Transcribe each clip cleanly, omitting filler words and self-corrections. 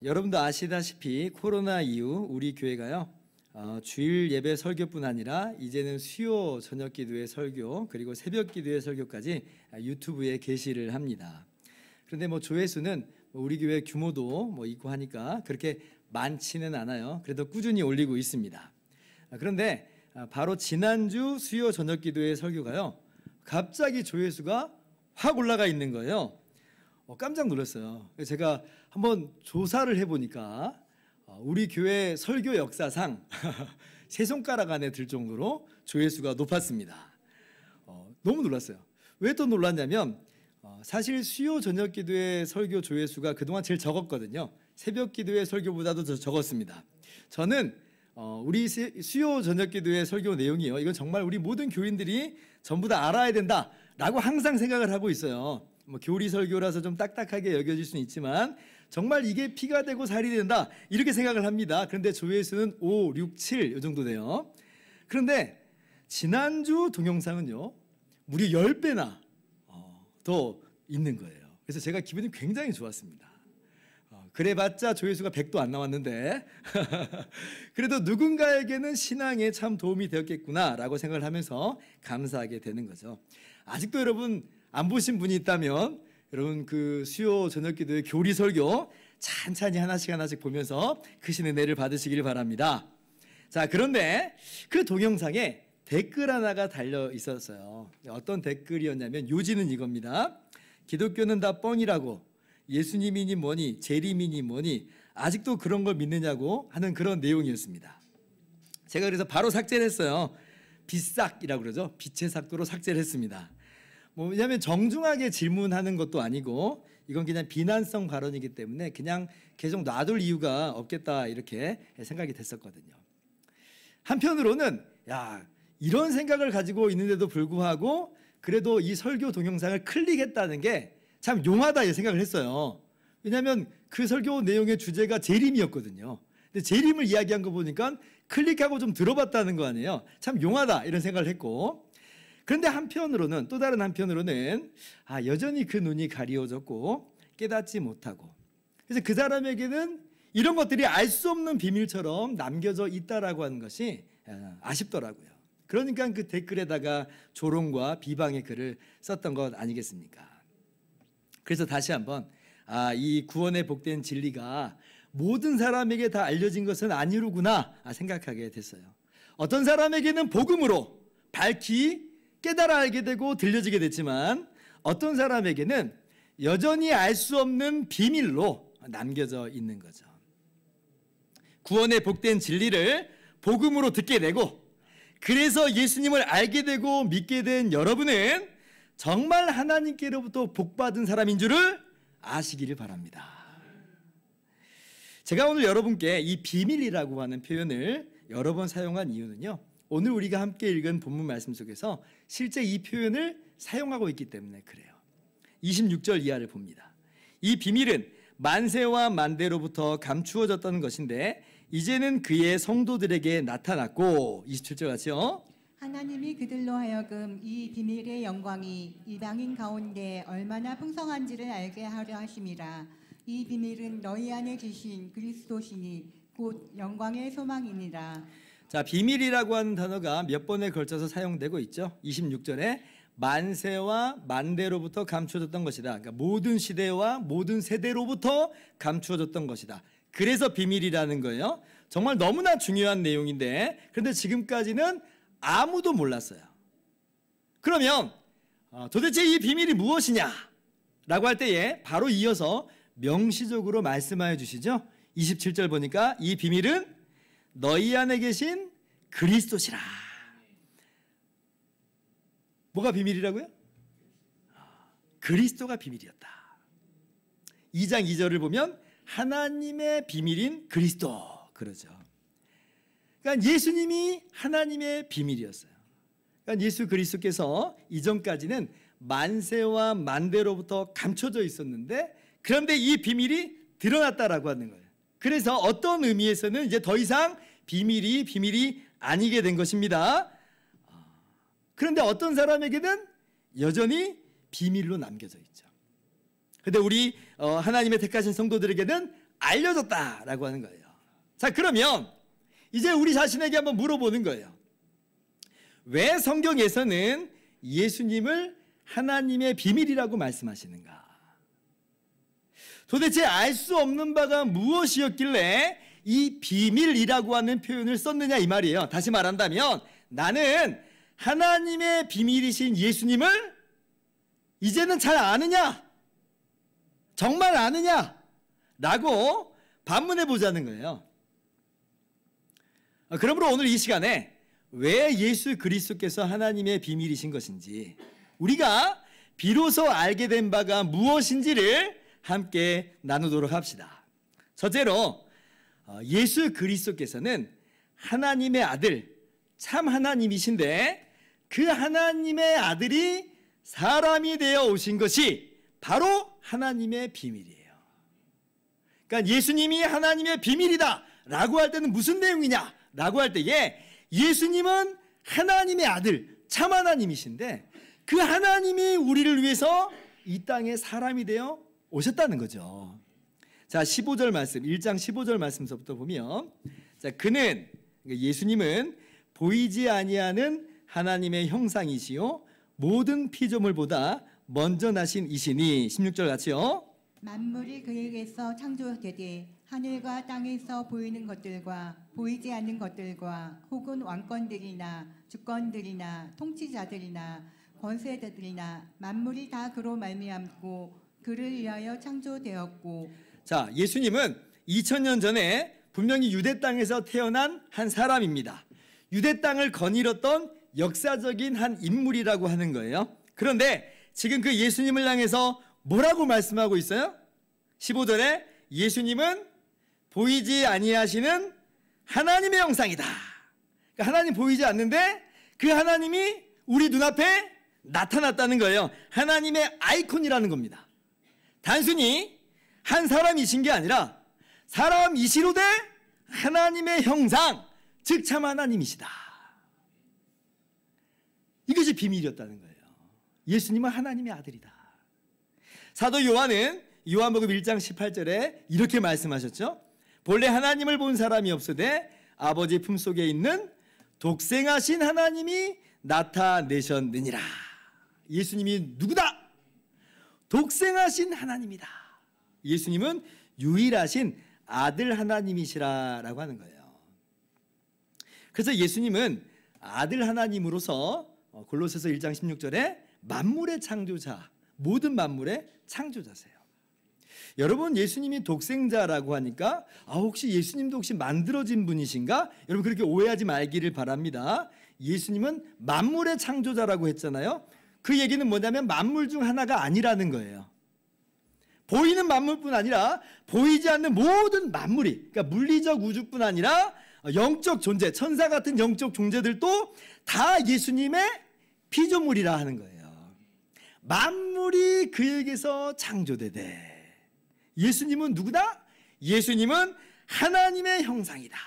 여러분도 아시다시피 코로나 이후 우리 교회가요 주일 예배 설교뿐 아니라 이제는 수요 저녁 기도의 설교 그리고 새벽 기도의 설교까지 유튜브에 게시를 합니다. 그런데 조회수는 우리 교회 규모도 있고 하니까 그렇게 많지는 않아요. 그래도 꾸준히 올리고 있습니다. 그런데 바로 지난주 수요 저녁 기도의 설교가요 갑자기 조회수가 확 올라가 있는 거예요. 깜짝 놀랐어요. 제가 한번 조사를 해보니까 우리 교회 설교 역사상 세 손가락 안에 들 정도로 조회수가 높았습니다. 너무 놀랐어요. 왜 또 놀랐냐면 사실 수요 저녁 기도의 설교 조회수가 그동안 제일 적었거든요. 새벽 기도의 설교보다도 더 적었습니다. 저는 우리 수요 저녁 기도의 설교 내용이요, 이건 정말 우리 모든 교인들이 전부 다 알아야 된다라고 항상 생각을 하고 있어요. 교리 설교라서 좀 딱딱하게 여겨질 수는 있지만 정말 이게 피가 되고 살이 된다 이렇게 생각을 합니다. 그런데 조회수는 5, 6, 7 이 정도 돼요. 그런데 지난주 동영상은요 무려 10배나 더 있는 거예요. 그래서 제가 기분이 굉장히 좋았습니다. 그래봤자 조회수가 100도 안 나왔는데 그래도 누군가에게는 신앙에 참 도움이 되었겠구나라고 생각을 하면서 감사하게 되는 거죠. 아직도 여러분 안 보신 분이 있다면 여러분 그 수요 저녁 기도의 교리 설교 찬찬히 하나씩 보면서 크신 은혜를 받으시길 바랍니다. 자, 그런데 그 동영상에 댓글 하나가 달려 있었어요. 어떤 댓글이었냐면 요지는 이겁니다. 기독교는 다 뻥이라고, 예수님이니 뭐니 재림이니 뭐니 아직도 그런 걸 믿느냐고 하는 그런 내용이었습니다. 제가 그래서 바로 삭제를 했어요. 빛삭이라고 그러죠. 빛의 삭도로 삭제를 했습니다. 왜냐하면 정중하게 질문하는 것도 아니고 이건 그냥 비난성 발언이기 때문에 그냥 계속 놔둘 이유가 없겠다 이렇게 생각이 됐었거든요. 한편으로는 이런 생각을 가지고 있는데도 불구하고 그래도 이 설교 동영상을 클릭했다는 게 참 용하다 이 생각을 했어요. 왜냐하면 그 설교 내용의 주제가 재림이었거든요. 근데 재림을 이야기한 거 보니까 클릭하고 좀 들어봤다는 거 아니에요. 참 용하다 이런 생각을 했고, 그런데 한편으로는 또 다른 한편으로는 여전히 그 눈이 가리워졌고 깨닫지 못하고, 그래서 그 사람에게는 이런 것들이 알 수 없는 비밀처럼 남겨져 있다라고 하는 것이 아쉽더라고요. 그러니까 그 댓글에다가 조롱과 비방의 글을 썼던 것 아니겠습니까? 그래서 다시 한번 이 구원의 복된 진리가 모든 사람에게 다 알려진 것은 아니로구나 생각하게 됐어요. 어떤 사람에게는 복음으로 밝히 깨달아 알게 되고 들려지게 됐지만 어떤 사람에게는 여전히 알 수 없는 비밀로 남겨져 있는 거죠. 구원의 복된 진리를 복음으로 듣게 되고 그래서 예수님을 알게 되고 믿게 된 여러분은 정말 하나님께로부터 복받은 사람인 줄을 아시기를 바랍니다. 제가 오늘 여러분께 이 비밀이라고 하는 표현을 여러 번 사용한 이유는요, 오늘 우리가 함께 읽은 본문 말씀 속에서 실제 이 표현을 사용하고 있기 때문에 그래요. 26절 이하를 봅니다. 이 비밀은 만세와 만대로부터 감추어졌던 것인데 이제는 그의 성도들에게 나타났고, 27절 같이요. 하나님이 그들로 하여금 이 비밀의 영광이 이방인 가운데 얼마나 풍성한지를 알게 하려 하심이라. 이 비밀은 너희 안에 계신 그리스도시니 곧 영광의 소망이니라. 자, 비밀이라고 하는 단어가 몇 번에 걸쳐서 사용되고 있죠. 26절에 만세와 만대로부터 감추어졌던 것이다. 그러니까 모든 시대와 모든 세대로부터 감추어졌던 것이다. 그래서 비밀이라는 거예요. 정말 너무나 중요한 내용인데 그런데 지금까지는 아무도 몰랐어요. 그러면 도대체 이 비밀이 무엇이냐 라고 할 때에 바로 이어서 명시적으로 말씀하여 주시죠. 27절 보니까 이 비밀은 너희 안에 계신 그리스도시라. 뭐가 비밀이라고요? 그리스도가 비밀이었다. 2장 2절을 보면 하나님의 비밀인 그리스도 그러죠. 그러니까 예수님이 하나님의 비밀이었어요. 그러니까 예수 그리스도께서 이전까지는 만세와 만대로부터 감춰져 있었는데 그런데 이 비밀이 드러났다라고 하는 거예요. 그래서 어떤 의미에서는 이제 더 이상 비밀이 아니게 된 것입니다. 그런데 어떤 사람에게는 여전히 비밀로 남겨져 있죠. 그런데 우리 하나님의 택하신 성도들에게는 알려졌다라고 하는 거예요. 자, 그러면 이제 우리 자신에게 한번 물어보는 거예요. 왜 성경에서는 예수님을 하나님의 비밀이라고 말씀하시는가? 도대체 알 수 없는 바가 무엇이었길래 이 비밀이라고 하는 표현을 썼느냐 이 말이에요. 다시 말한다면 나는 하나님의 비밀이신 예수님을 이제는 잘 아느냐? 정말 아느냐? 라고 반문해 보자는 거예요. 그러므로 오늘 이 시간에 왜 예수 그리스도께서 하나님의 비밀이신 것인지, 우리가 비로소 알게 된 바가 무엇인지를 함께 나누도록 합시다. 첫째로 예수 그리스도께서는 하나님의 아들, 참 하나님이신데 그 하나님의 아들이 사람이 되어 오신 것이 바로 하나님의 비밀이에요. 그러니까 예수님이 하나님의 비밀이다 라고 할 때는 무슨 내용이냐 라고 할 때에 예수님은 하나님의 아들, 참 하나님이신데 그 하나님이 우리를 위해서 이 땅에 사람이 되어 오셨다는 거죠. 자, 15절 말씀, 1장 15절 말씀서부터 보면, 자, 그는, 예수님은 보이지 아니하는 하나님의 형상이시요 모든 피조물보다 먼저 나신 이시니, 16절 같이요. 만물이 그에게서 창조되되 하늘과 땅에서 보이는 것들과 보이지 않는 것들과 혹은 왕권들이나 주권들이나 통치자들이나 권세자들이나 만물이 다 그로 말미암고 그를 위하여 창조되었고. 자, 예수님은 2000년 전에 분명히 유대 땅에서 태어난 한 사람입니다. 유대 땅을 거닐었던 역사적인 한 인물이라고 하는 거예요. 그런데 지금 그 예수님을 향해서 뭐라고 말씀하고 있어요? 15절에 예수님은 보이지 아니하시는 하나님의 형상이다. 그러니까 하나님 보이지 않는데 그 하나님이 우리 눈앞에 나타났다는 거예요. 하나님의 아이콘이라는 겁니다. 단순히 한 사람이신 게 아니라 사람이시로되 하나님의 형상, 즉 참 하나님이시다. 이것이 비밀이었다는 거예요. 예수님은 하나님의 아들이다. 사도 요한은 요한복음 1장 18절에 이렇게 말씀하셨죠. 본래 하나님을 본 사람이 없으되 아버지 품속에 있는 독생하신 하나님이 나타내셨느니라. 예수님이 누구다? 독생하신 하나님이다. 예수님은 유일하신 아들 하나님이시라라고 하는 거예요. 그래서 예수님은 아들 하나님으로서 골로새서 1장 16절에 만물의 창조자, 모든 만물의 창조자세요. 여러분, 예수님이 독생자라고 하니까 혹시 예수님도 혹시 만들어진 분이신가? 여러분 그렇게 오해하지 말기를 바랍니다. 예수님은 만물의 창조자라고 했잖아요. 그 얘기는 뭐냐면 만물 중 하나가 아니라는 거예요. 보이는 만물뿐 아니라 보이지 않는 모든 만물이, 그러니까 물리적 우주뿐 아니라 영적 존재, 천사 같은 영적 존재들도 다 예수님의 피조물이라 하는 거예요. 만물이 그에게서 창조되되 예수님은 누구다? 예수님은 하나님의 형상이다.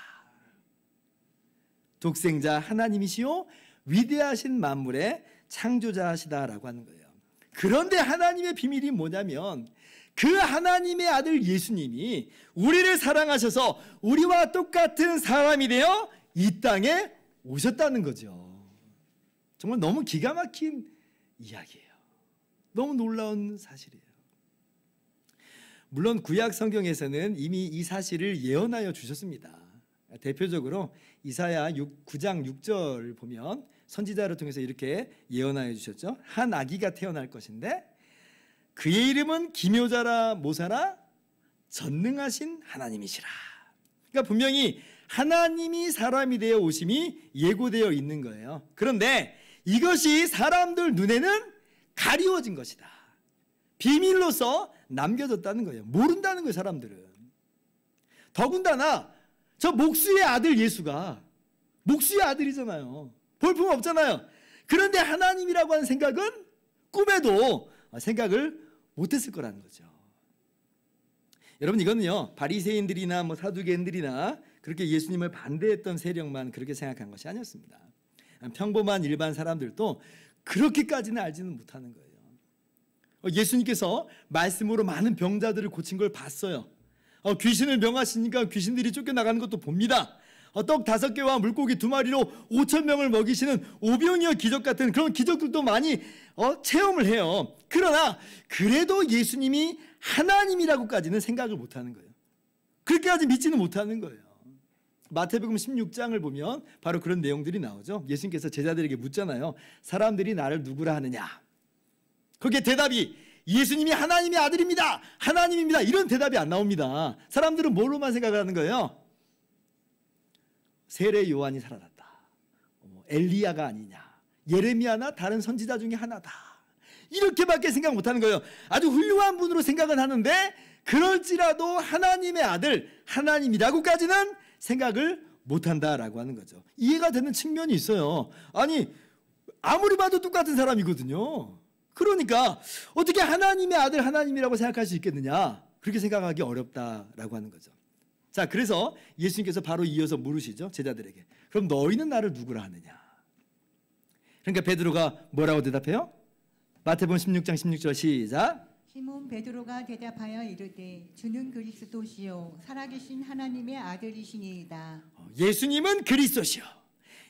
독생자 하나님이시요 위대하신 만물의 창조자시다라고 하는 거예요. 그런데 하나님의 비밀이 뭐냐면 그 하나님의 아들 예수님이 우리를 사랑하셔서 우리와 똑같은 사람이 되어 이 땅에 오셨다는 거죠. 정말 너무 기가 막힌 이야기예요. 너무 놀라운 사실이에요. 물론 구약 성경에서는 이미 이 사실을 예언하여 주셨습니다. 대표적으로 이사야 9장 6절 보면 선지자를 통해서 이렇게 예언하여 주셨죠. 한 아기가 태어날 것인데 그의 이름은 기묘자라 모사라 전능하신 하나님이시라. 그러니까 분명히 하나님이 사람이 되어 오심이 예고되어 있는 거예요. 그런데 이것이 사람들 눈에는 가리워진 것이다. 비밀로서 남겨졌다는 거예요. 모른다는 거예요, 사람들은. 더군다나 저 목수의 아들 예수가 목수의 아들이잖아요. 볼품 없잖아요. 그런데 하나님이라고 하는 생각은 꿈에도 생각을 못했을 거라는 거죠. 여러분, 이거는요 바리새인들이나 사두개인들이나 그렇게 예수님을 반대했던 세력만 그렇게 생각한 것이 아니었습니다. 평범한 일반 사람들도 그렇게까지는 알지는 못하는 거예요. 예수님께서 말씀으로 많은 병자들을 고친 걸 봤어요. 귀신을 명하시니까 귀신들이 쫓겨나가는 것도 봅니다. 떡 5개와 물고기 2마리로 5,000명을 먹이시는 오병이어 기적 같은 그런 기적들도 많이 체험을 해요. 그러나 그래도 예수님이 하나님이라고까지는 생각을 못하는 거예요. 그렇게까지 믿지는 못하는 거예요. 마태복음 16장을 보면 바로 그런 내용들이 나오죠. 예수님께서 제자들에게 묻잖아요. 사람들이 나를 누구라 하느냐. 거기에 대답이 예수님이 하나님의 아들입니다. 하나님입니다. 이런 대답이 안 나옵니다. 사람들은 뭘로만 생각을 하는 거예요? 세례 요한이 살아났다. 엘리야가 아니냐. 예레미야나 다른 선지자 중에 하나다. 이렇게밖에 생각 못하는 거예요. 아주 훌륭한 분으로 생각은 하는데 그럴지라도 하나님의 아들, 하나님이라고까지는 생각을 못한다라고 하는 거죠. 이해가 되는 측면이 있어요. 아니 아무리 봐도 똑같은 사람이거든요. 그러니까 어떻게 하나님의 아들, 하나님이라고 생각할 수 있겠느냐. 그렇게 생각하기 어렵다라고 하는 거죠. 자, 그래서 예수님께서 바로 이어서 물으시죠. 제자들에게. 그럼 너희는 나를 누구라 하느냐. 그러니까 베드로가 뭐라고 대답해요? 마태복음 16장 16절 시작. 시몬 베드로가 대답하여 이르되 주는 그리스도시요 살아계신 하나님의 아들이시니이다. 예수님은 그리스도시요.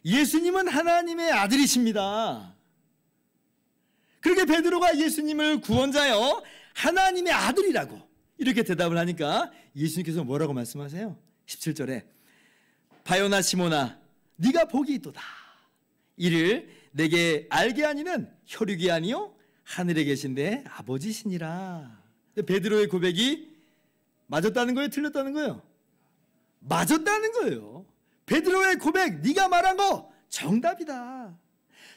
예수님은 하나님의 아들이십니다. 그렇게 베드로가 예수님을 구원자요 하나님의 아들이라고 이렇게 대답을 하니까 예수님께서 뭐라고 말씀하세요? 17절에 바요나 시몬아 네가 복이 있도다. 이를 내게 알게 하니는 혈육이 아니요 하늘에 계신 내 아버지시니라. 베드로의 고백이 맞았다는 거예요? 틀렸다는 거예요? 맞았다는 거예요. 베드로의 고백, 네가 말한 거 정답이다.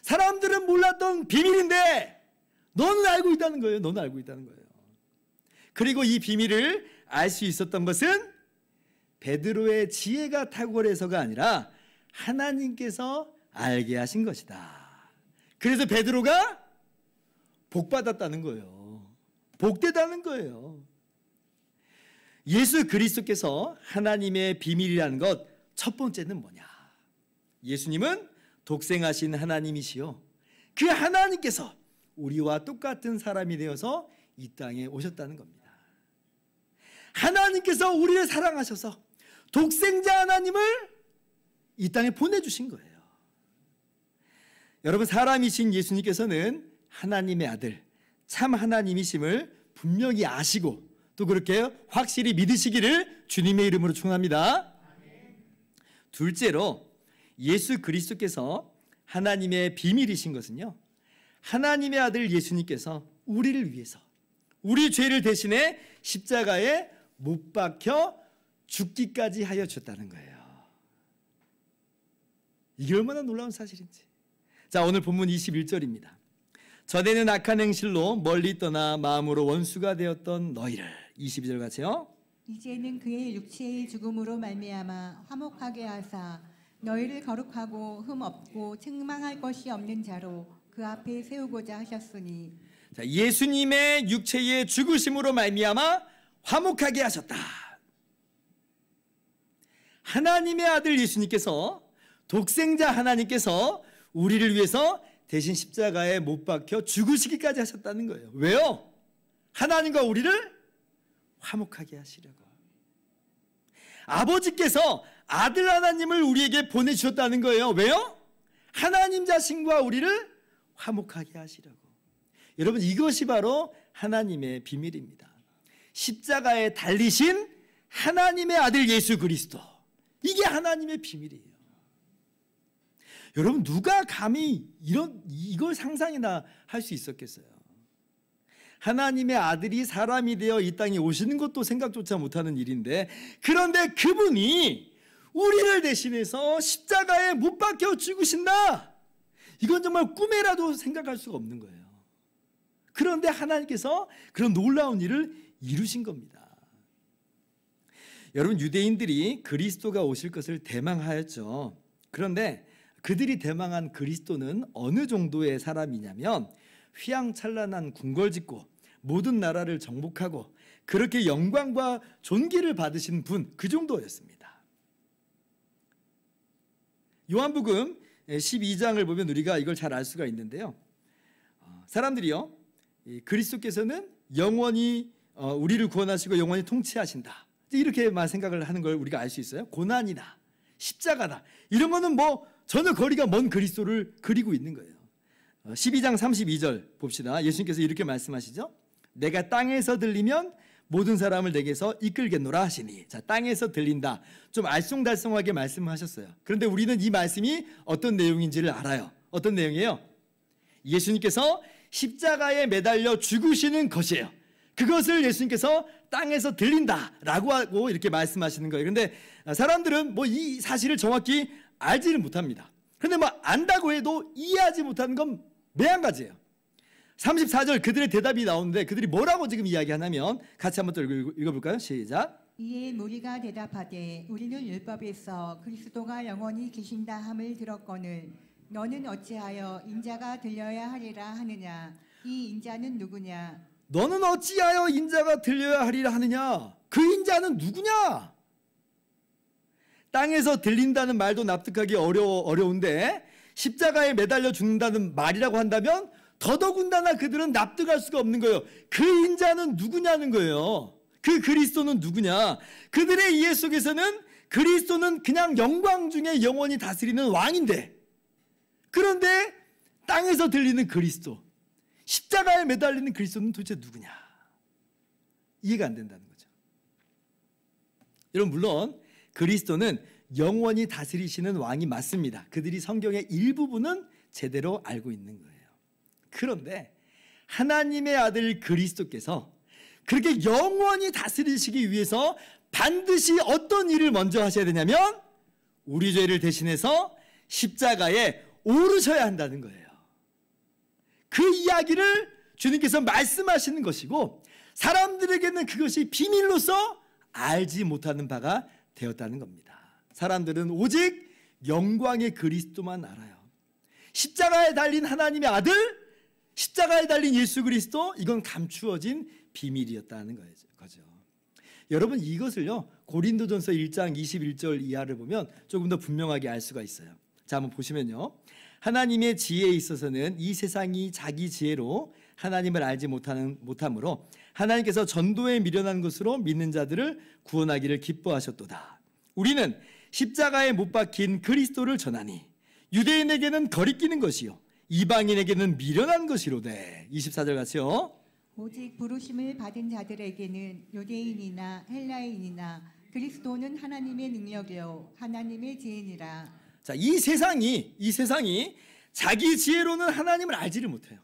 사람들은 몰랐던 비밀인데 너는 알고 있다는 거예요. 너는 알고 있다는 거예요. 그리고 이 비밀을 알 수 있었던 것은 베드로의 지혜가 탁월해서가 아니라 하나님께서 알게 하신 것이다. 그래서 베드로가 복받았다는 거예요. 복되다는 거예요. 예수 그리스도께서 하나님의 비밀이라는 것 첫 번째는 뭐냐? 예수님은 독생하신 하나님이시요 그 하나님께서 우리와 똑같은 사람이 되어서 이 땅에 오셨다는 겁니다. 하나님께서 우리를 사랑하셔서 독생자 하나님을 이 땅에 보내주신 거예요. 여러분, 사람이신 예수님께서는 하나님의 아들, 참 하나님이심을 분명히 아시고 또 그렇게 확실히 믿으시기를 주님의 이름으로 축원합니다. 둘째로 예수 그리스도께서 하나님의 비밀이신 것은요, 하나님의 아들 예수님께서 우리를 위해서 우리 죄를 대신해 십자가에 못 박혀 죽기까지 하여 주셨다는 거예요. 이게 얼마나 놀라운 사실인지. 자, 오늘 본문 21절입니다. 전에는 악한 행실로 멀리 떠나 마음으로 원수가 되었던 너희를. 22절 같이요. 이제는 그의 육체의 죽음으로 말미암아 화목하게 하사 너희를 거룩하고 흠 없고 책망할 것이 없는 자로 그 앞에 세우고자 하셨으니. 자, 예수님의 육체의 죽으심으로 말미암아 화목하게 하셨다. 하나님의 아들 예수님께서, 독생자 하나님께서 우리를 위해서 대신 십자가에 못 박혀 죽으시기까지 하셨다는 거예요. 왜요? 하나님과 우리를 화목하게 하시려고. 아버지께서 아들 하나님을 우리에게 보내주셨다는 거예요. 왜요? 하나님 자신과 우리를 화목하게 하시려고. 여러분, 이것이 바로 하나님의 비밀입니다. 십자가에 달리신 하나님의 아들 예수 그리스도, 이게 하나님의 비밀이에요. 여러분, 누가 감히 이걸 상상이나 할 수 있었겠어요? 하나님의 아들이 사람이 되어 이 땅에 오시는 것도 생각조차 못하는 일인데, 그런데 그분이 우리를 대신해서 십자가에 못 박혀 죽으신다. 이건 정말 꿈에라도 생각할 수가 없는 거예요. 그런데 하나님께서 그런 놀라운 일을 이루신 겁니다. 여러분, 유대인들이 그리스도가 오실 것을 대망하였죠. 그런데 그들이 대망한 그리스도는 어느 정도의 사람이냐면 휘황찬란한 궁궐 짓고 모든 나라를 정복하고 그렇게 영광과 존귀를 받으신 분, 그 정도였습니다. 요한복음 12장을 보면 우리가 이걸 잘 알 수가 있는데요. 사람들이요, 그리스도께서는 영원히 우리를 구원하시고 영원히 통치하신다, 이렇게만 생각을 하는 걸 우리가 알 수 있어요. 고난이다, 십자가다, 이런 거는 뭐 전혀 거리가 먼 그리스도를 그리고 있는 거예요. 12장 32절 봅시다. 예수님께서 이렇게 말씀하시죠. 내가 땅에서 들리면 모든 사람을 내게서 이끌겠노라 하시니. 자, 땅에서 들린다, 좀 알쏭달쏭하게 말씀하셨어요. 그런데 우리는 이 말씀이 어떤 내용인지를 알아요. 어떤 내용이에요? 예수님께서 십자가에 매달려 죽으시는 것이에요. 그것을 예수님께서 땅에서 들린다라고 하고 이렇게 말씀하시는 거예요. 그런데 사람들은 뭐 이 사실을 정확히 알지는 못합니다. 그런데 뭐 안다고 해도 이해하지 못하는 건 매한 가지예요. 34절 그들의 대답이 나오는데 그들이 뭐라고 지금 이야기하냐면 같이 한번 또 읽어볼까요? 시작. 이에 무리가 대답하되 우리는 율법에서 그리스도가 영원히 계신다 함을 들었거늘 너는 어찌하여 인자가 들려야 하리라 하느냐. 이 인자는 누구냐? 너는 어찌하여 인자가 들려야 하리라 하느냐? 그 인자는 누구냐? 땅에서 들린다는 말도 납득하기 어려운데 십자가에 매달려 죽는다는 말이라고 한다면 더더군다나 그들은 납득할 수가 없는 거예요. 그 인자는 누구냐는 거예요. 그 그리스도는 누구냐? 그들의 이해 속에서는 그리스도는 그냥 영광 중에 영원히 다스리는 왕인데, 그런데 땅에서 들리는 그리스도, 십자가에 매달리는 그리스도는 도대체 누구냐? 이해가 안 된다는 거죠. 여러분, 물론 그리스도는 영원히 다스리시는 왕이 맞습니다. 그들이 성경의 일부분은 제대로 알고 있는 거예요. 그런데 하나님의 아들 그리스도께서 그렇게 영원히 다스리시기 위해서 반드시 어떤 일을 먼저 하셔야 되냐면 우리 죄를 대신해서 십자가에 오르셔야 한다는 거예요. 그 이야기를 주님께서 말씀하시는 것이고 사람들에게는 그것이 비밀로서 알지 못하는 바가 되었다는 겁니다. 사람들은 오직 영광의 그리스도만 알아요. 십자가에 달린 하나님의 아들, 십자가에 달린 예수 그리스도, 이건 감추어진 비밀이었다는 거죠. 여러분, 이것을요 고린도전서 1장 21절 이하를 보면 조금 더 분명하게 알 수가 있어요. 자, 한번 보시면요. 하나님의 지혜에 있어서는 이 세상이 자기 지혜로 하나님을 알지 못하므로 하나님께서 전도에 미련한 것으로 믿는 자들을 구원하기를 기뻐하셨도다. 우리는 십자가에 못 박힌 그리스도를 전하니 유대인에게는 거리끼는 것이요 이방인에게는 미련한 것이로되. 24절 같이요. 오직 부르심을 받은 자들에게는 유대인이나 헬라인이나 그리스도는 하나님의 능력이요 하나님의 지혜니라. 자, 이 세상이 자기 지혜로는 하나님을 알지를 못해요.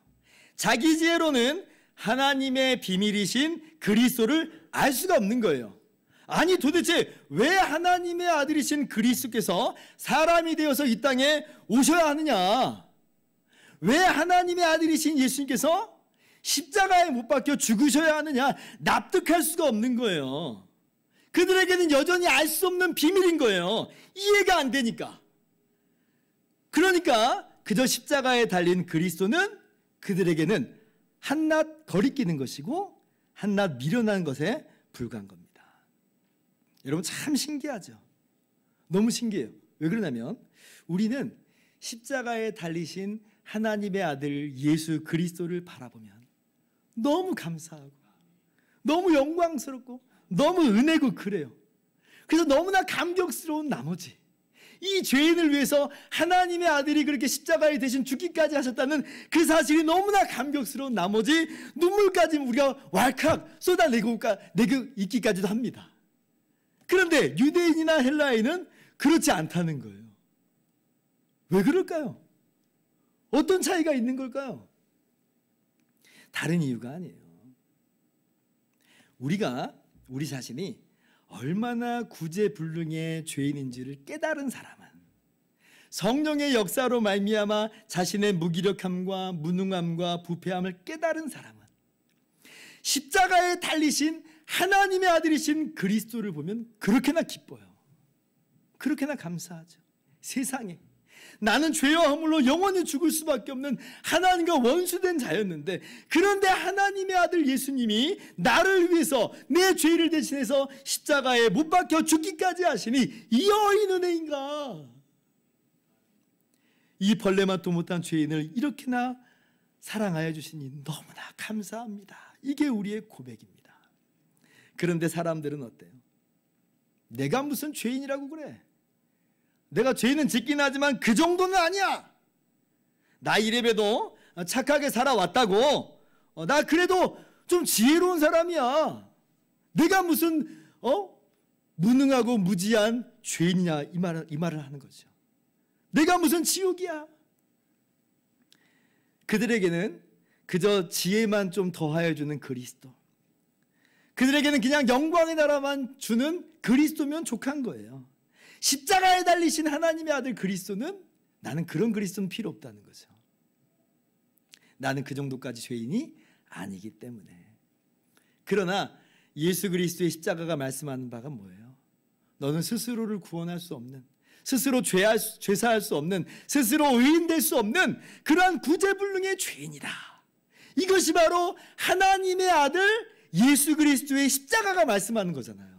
자기 지혜로는 하나님의 비밀이신 그리스도를 알 수가 없는 거예요. 아니, 도대체 왜 하나님의 아들이신 그리스도께서 사람이 되어서 이 땅에 오셔야 하느냐? 왜 하나님의 아들이신 예수님께서 십자가에 못 박혀 죽으셔야 하느냐? 납득할 수가 없는 거예요. 그들에게는 여전히 알 수 없는 비밀인 거예요. 이해가 안 되니까. 그러니까 그저 십자가에 달린 그리스도는 그들에게는 한낱 거리끼는 것이고 한낱 미련한 것에 불과한 겁니다. 여러분, 참 신기하죠? 너무 신기해요. 왜 그러냐면 우리는 십자가에 달리신 하나님의 아들 예수 그리스도를 바라보면 너무 감사하고 너무 영광스럽고 너무 은혜고 그래요. 그래서 너무나 감격스러운 나머지 이 죄인을 위해서 하나님의 아들이 그렇게 십자가에 대신 죽기까지 하셨다는 그 사실이 너무나 감격스러운 나머지 눈물까지 우리가 왈칵 쏟아내고 있기까지도 합니다. 그런데 유대인이나 헬라인은 그렇지 않다는 거예요. 왜 그럴까요? 어떤 차이가 있는 걸까요? 다른 이유가 아니에요. 우리 자신이 얼마나 구제불능의 죄인인지를 깨달은 사람은 성령의 역사로 말미암아 자신의 무기력함과 무능함과 부패함을 깨달은 사람은 십자가에 달리신 하나님의 아들이신 그리스도를 보면 그렇게나 기뻐요. 그렇게나 감사하죠. 세상에 나는 죄와 허물로 영원히 죽을 수밖에 없는 하나님과 원수된 자였는데, 그런데 하나님의 아들 예수님이 나를 위해서 내 죄를 대신해서 십자가에 못 박혀 죽기까지 하시니 이 어인 은혜인가. 이 벌레맛도 못한 죄인을 이렇게나 사랑하여 주시니 너무나 감사합니다. 이게 우리의 고백입니다. 그런데 사람들은 어때요? 내가 무슨 죄인이라고 그래? 내가 죄는 짓긴 하지만 그 정도는 아니야. 나 이래봬도 착하게 살아왔다고. 나 그래도 좀 지혜로운 사람이야. 내가 무슨 무능하고 무지한 죄인이냐 이 말을 하는 거죠. 내가 무슨 지옥이야. 그들에게는 그저 지혜만 좀 더하여 주는 그리스도, 그들에게는 그냥 영광의 나라만 주는 그리스도면 족한 거예요. 십자가에 달리신 하나님의 아들 그리스도는, 나는 그런 그리스도는 필요 없다는 거죠. 나는 그 정도까지 죄인이 아니기 때문에. 그러나 예수 그리스도의 십자가가 말씀하는 바가 뭐예요? 너는 스스로를 구원할 수 없는, 스스로 죄사할 수 없는, 스스로 의인될 수 없는 그러한 구제불능의 죄인이다. 이것이 바로 하나님의 아들 예수 그리스도의 십자가가 말씀하는 거잖아요.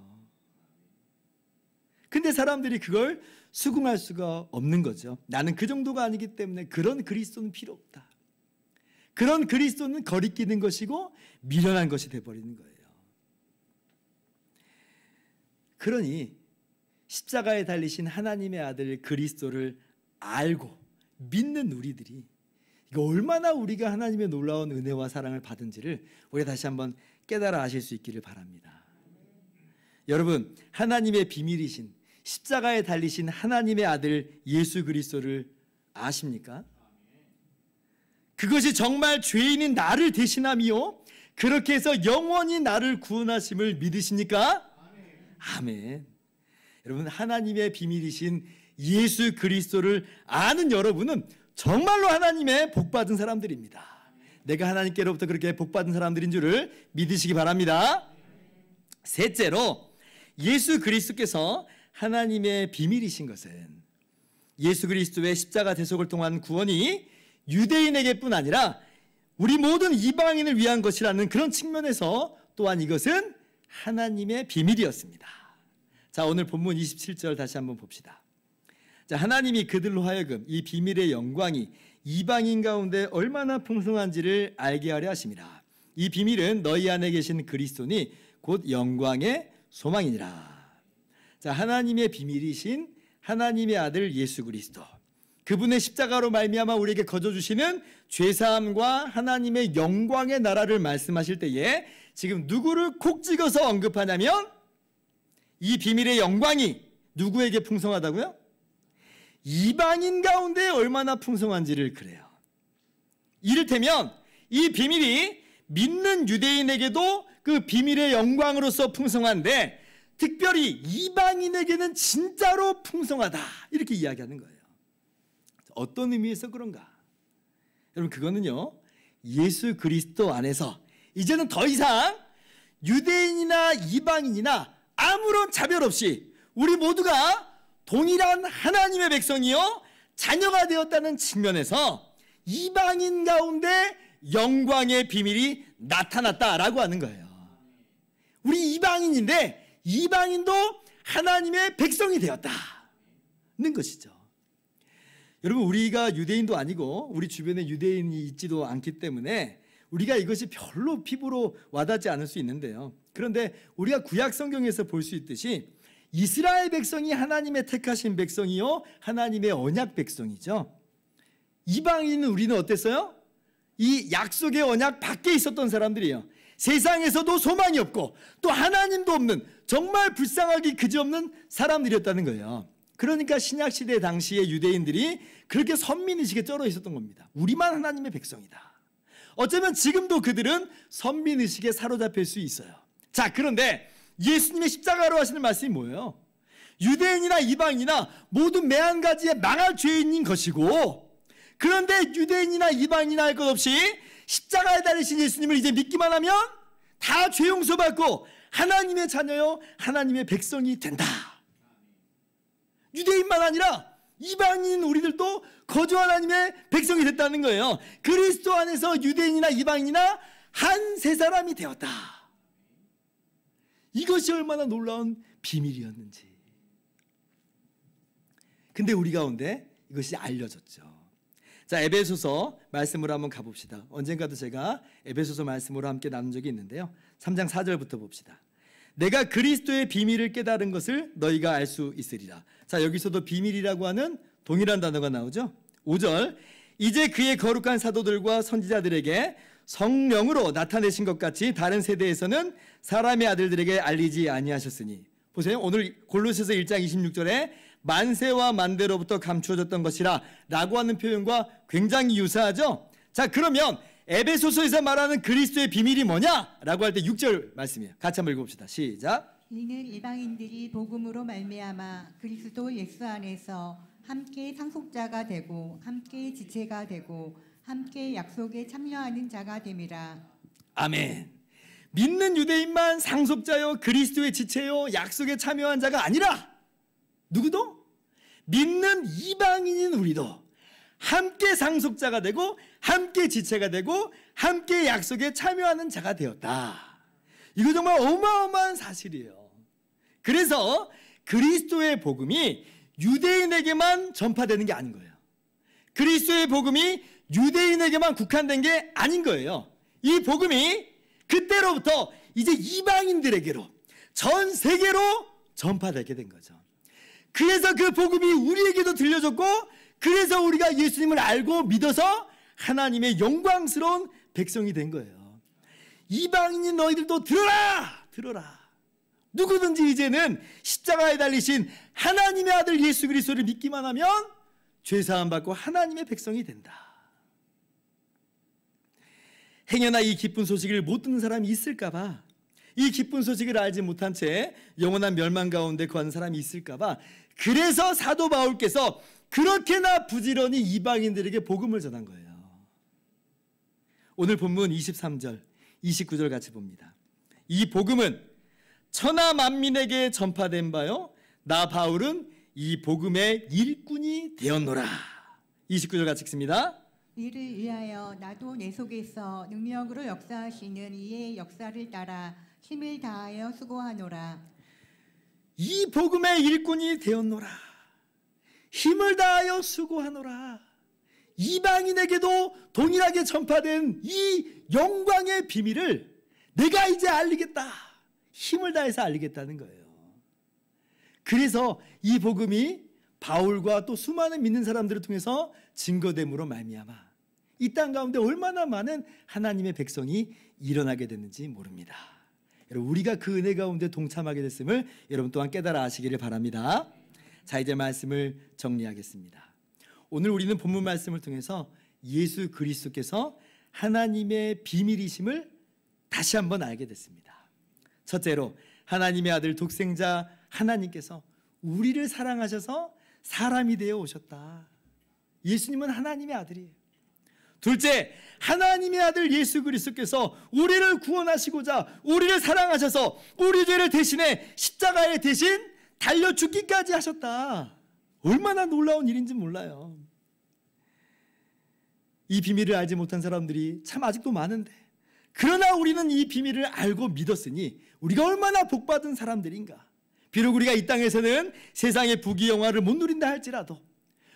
근데 사람들이 그걸 수긍할 수가 없는 거죠. 나는 그 정도가 아니기 때문에 그런 그리스도는 필요 없다. 그런 그리스도는 거리끼는 것이고 미련한 것이 되어버리는 거예요. 그러니 십자가에 달리신 하나님의 아들 그리스도를 알고 믿는 우리들이 이거 얼마나 우리가 하나님의 놀라운 은혜와 사랑을 받은지를 우리가 다시 한번 깨달아 아실 수 있기를 바랍니다. 여러분, 하나님의 비밀이신 십자가에 달리신 하나님의 아들 예수 그리스도를 아십니까? 그것이 정말 죄인인 나를 대신함이요 그렇게 해서 영원히 나를 구원하심을 믿으십니까? 아멘. 여러분, 하나님의 비밀이신 예수 그리스도를 아는 여러분은 정말로 하나님의 복받은 사람들입니다. 내가 하나님께로부터 그렇게 복받은 사람들인 줄을 믿으시기 바랍니다. 셋째로, 예수 그리스도께서 하나님의 비밀이신 것은 예수 그리스도의 십자가 대속을 통한 구원이 유대인에게뿐 아니라 우리 모든 이방인을 위한 것이라는 그런 측면에서 또한 이것은 하나님의 비밀이었습니다. 자, 오늘 본문 27절 다시 한번 봅시다. 자, 하나님이 그들로 하여금 이 비밀의 영광이 이방인 가운데 얼마나 풍성한지를 알게 하려 하심이라. 이 비밀은 너희 안에 계신 그리스도니 곧 영광의 소망이니라. 자, 하나님의 비밀이신 하나님의 아들 예수 그리스도, 그분의 십자가로 말미암아 우리에게 거저주시는 죄사함과 하나님의 영광의 나라를 말씀하실 때에 지금 누구를 콕 찍어서 언급하냐면 이 비밀의 영광이 누구에게 풍성하다고요? 이방인 가운데 얼마나 풍성한지를 그래요. 이를테면 이 비밀이 믿는 유대인에게도 그 비밀의 영광으로서 풍성한데 특별히 이방인에게는 진짜로 풍성하다, 이렇게 이야기하는 거예요. 어떤 의미에서 그런가? 여러분, 그거는요, 예수 그리스도 안에서 이제는 더 이상 유대인이나 이방인이나 아무런 차별 없이 우리 모두가 동일한 하나님의 백성이요 자녀가 되었다는 측면에서 이방인 가운데 영광의 비밀이 나타났다라고 하는 거예요. 우리 이방인인데 이방인도 하나님의 백성이 되었다는 것이죠. 여러분, 우리가 유대인도 아니고 우리 주변에 유대인이 있지도 않기 때문에 우리가 이것이 별로 피부로 와닿지 않을 수 있는데요. 그런데 우리가 구약 성경에서 볼 수 있듯이 이스라엘 백성이 하나님의 택하신 백성이요 하나님의 언약 백성이죠. 이방인은 우리는 어땠어요? 이 약속의 언약 밖에 있었던 사람들이에요. 세상에서도 소망이 없고 또 하나님도 없는 정말 불쌍하기 그지없는 사람들이었다는 거예요. 그러니까 신약시대 당시의 유대인들이 그렇게 선민의식에 쩔어 있었던 겁니다. 우리만 하나님의 백성이다. 어쩌면 지금도 그들은 선민의식에 사로잡힐 수 있어요. 자, 그런데 예수님의 십자가로 하시는 말씀이 뭐예요? 유대인이나 이방인이나 모두 매한가지에 망할 죄인인 것이고, 그런데 유대인이나 이방인이나 할 것 없이 십자가에 달리신 예수님을 이제 믿기만 하면 다 죄 용서받고 하나님의 자녀요 하나님의 백성이 된다. 유대인만 아니라 이방인 우리들도 거저 하나님의 백성이 됐다는 거예요. 그리스도 안에서 유대인이나 이방인이나 한 세 사람이 되었다. 이것이 얼마나 놀라운 비밀이었는지. 근데 우리 가운데 이것이 알려졌죠. 자, 에베소서 말씀으로 한번 가봅시다. 언젠가도 제가 에베소서 말씀으로 함께 나눈 적이 있는데요. 3장 4절부터 봅시다. 내가 그리스도의 비밀을 깨달은 것을 너희가 알 수 있으리라. 자, 여기서도 비밀이라고 하는 동일한 단어가 나오죠. 5절, 이제 그의 거룩한 사도들과 선지자들에게 성령으로 나타내신 것 같이 다른 세대에서는 사람의 아들들에게 알리지 아니하셨으니. 보세요. 오늘 골로새서 1장 26절에 만세와 만대로부터 감추어졌던 것이라 라고 하는 표현과 굉장히 유사하죠. 자, 그러면 에베소서에서 말하는 그리스도의 비밀이 뭐냐? 라고 할 때 6절 말씀이에요. 같이 한번 읽어봅시다. 시작. 이는 이방인들이 복음으로 말미암아 그리스도 예수 안에서 함께 상속자가 되고 함께 지체가 되고 함께 약속에 참여하는 자가 됨이라. 아멘. 믿는 유대인만 상속자요 그리스도의 지체요 약속에 참여한 자가 아니라 누구도? 믿는 이방인인 우리도 함께 상속자가 되고 함께 지체가 되고 함께 약속에 참여하는 자가 되었다. 이거 정말 어마어마한 사실이에요. 그래서 그리스도의 복음이 유대인에게만 전파되는 게 아닌 거예요. 그리스도의 복음이 유대인에게만 국한된 게 아닌 거예요. 이 복음이 그때로부터 이제 이방인들에게로 전 세계로 전파되게 된 거죠. 그래서 그 복음이 우리에게도 들려졌고 그래서 우리가 예수님을 알고 믿어서 하나님의 영광스러운 백성이 된 거예요. 이방인인 너희들도 들어라! 들어라! 누구든지 이제는 십자가에 달리신 하나님의 아들 예수 그리스도를 믿기만 하면 죄사함 받고 하나님의 백성이 된다. 행여나 이 기쁜 소식을 못 듣는 사람이 있을까 봐, 이 기쁜 소식을 알지 못한 채 영원한 멸망 가운데 거하는 사람이 있을까 봐, 그래서 사도 바울께서 그렇게나 부지런히 이방인들에게 복음을 전한 거예요. 오늘 본문 23절, 29절 같이 봅니다. 이 복음은 천하 만민에게 전파된 바요 나 바울은 이 복음의 일꾼이 되었노라. 29절 같이 읽습니다. 이를 위하여 나도 내 속에서 능력으로 역사하시는 이의 역사를 따라 힘을 다하여 수고하노라. 이 복음의 일꾼이 되었노라. 힘을 다하여 수고하노라. 이방인에게도 동일하게 전파된 이 영광의 비밀을 내가 이제 알리겠다. 힘을 다해서 알리겠다는 거예요. 그래서 이 복음이 바울과 또 수많은 믿는 사람들을 통해서 증거됨으로 말미암아 이 땅 가운데 얼마나 많은 하나님의 백성이 일어나게 됐는지 모릅니다. 여러분, 우리가 그 은혜 가운데 동참하게 됐음을 여러분 또한 깨달아 아시기를 바랍니다. 자, 이제 말씀을 정리하겠습니다. 오늘 우리는 본문 말씀을 통해서 예수 그리스도께서 하나님의 비밀이심을 다시 한번 알게 됐습니다. 첫째로 하나님의 아들 독생자 하나님께서 우리를 사랑하셔서 사람이 되어 오셨다. 예수님은 하나님의 아들이에요. 둘째, 하나님의 아들 예수 그리스도께서 우리를 구원하시고자 우리를 사랑하셔서 우리 죄를 대신해 십자가에 대신 달려 죽기까지 하셨다. 얼마나 놀라운 일인지 몰라요. 이 비밀을 알지 못한 사람들이 참 아직도 많은데, 그러나 우리는 이 비밀을 알고 믿었으니 우리가 얼마나 복받은 사람들인가. 비록 우리가 이 땅에서는 세상의 부귀영화를 못 누린다 할지라도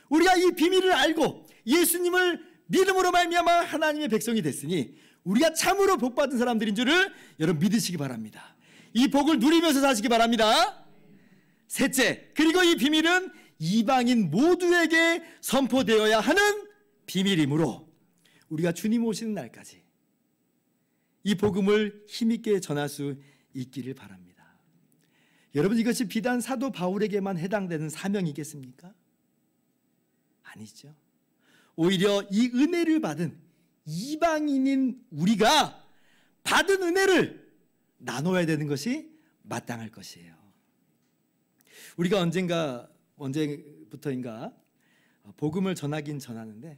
우리가 이 비밀을 알고 예수님을 믿음으로 말미암아 하나님의 백성이 됐으니 우리가 참으로 복받은 사람들인 줄을 여러분 믿으시기 바랍니다. 이 복을 누리면서 사시기 바랍니다. 셋째, 그리고 이 비밀은 이방인 모두에게 선포되어야 하는 비밀이므로 우리가 주님 오시는 날까지 이 복음을 힘있게 전할 수 있기를 바랍니다. 여러분, 이것이 비단 사도 바울에게만 해당되는 사명이겠습니까? 아니죠. 오히려 이 은혜를 받은 이방인인 우리가 받은 은혜를 나눠야 되는 것이 마땅할 것이에요. 우리가 언제부터인가 복음을 전하긴 전하는데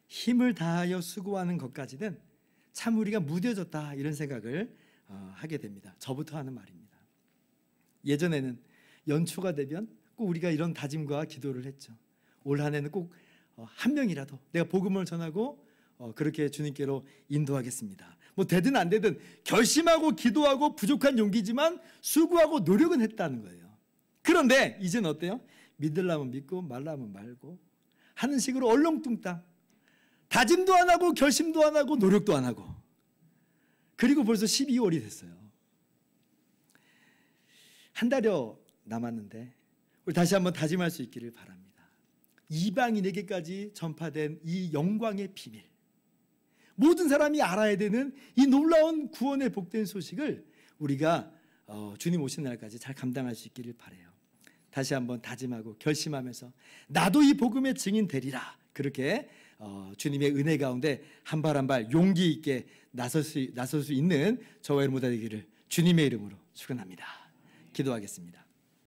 힘을 다하여 수고하는 것까지는 참 우리가 무뎌졌다, 이런 생각을 하게 됩니다. 저부터 하는 말입니다. 예전에는 연초가 되면 꼭 우리가 이런 다짐과 기도를 했죠. 올 한 해는 꼭 한 명이라도 내가 복음을 전하고 그렇게 주님께로 인도하겠습니다. 뭐 되든 안 되든 결심하고 기도하고 부족한 용기지만 수고하고 노력은 했다는 거예요. 그런데 이제는 어때요? 믿으려면 믿고 말라면 말고 하는 식으로 얼렁뚱땅, 다짐도 안 하고 결심도 안 하고 노력도 안 하고, 그리고 벌써 12월이 됐어요. 한 달여 남았는데 우리 다시 한번 다짐할 수 있기를 바랍니다. 이방인에게까지 전파된 이 영광의 비밀, 모든 사람이 알아야 되는 이 놀라운 구원의 복된 소식을 우리가 주님 오신 날까지 잘 감당할 수 있기를 바라요. 다시 한번 다짐하고 결심하면서 나도 이 복음의 증인 되리라, 그렇게 주님의 은혜 가운데 한 발 한 발 용기 있게 나설 수 있는 저와 여러분 되기를 주님의 이름으로 축원합니다. 기도하겠습니다.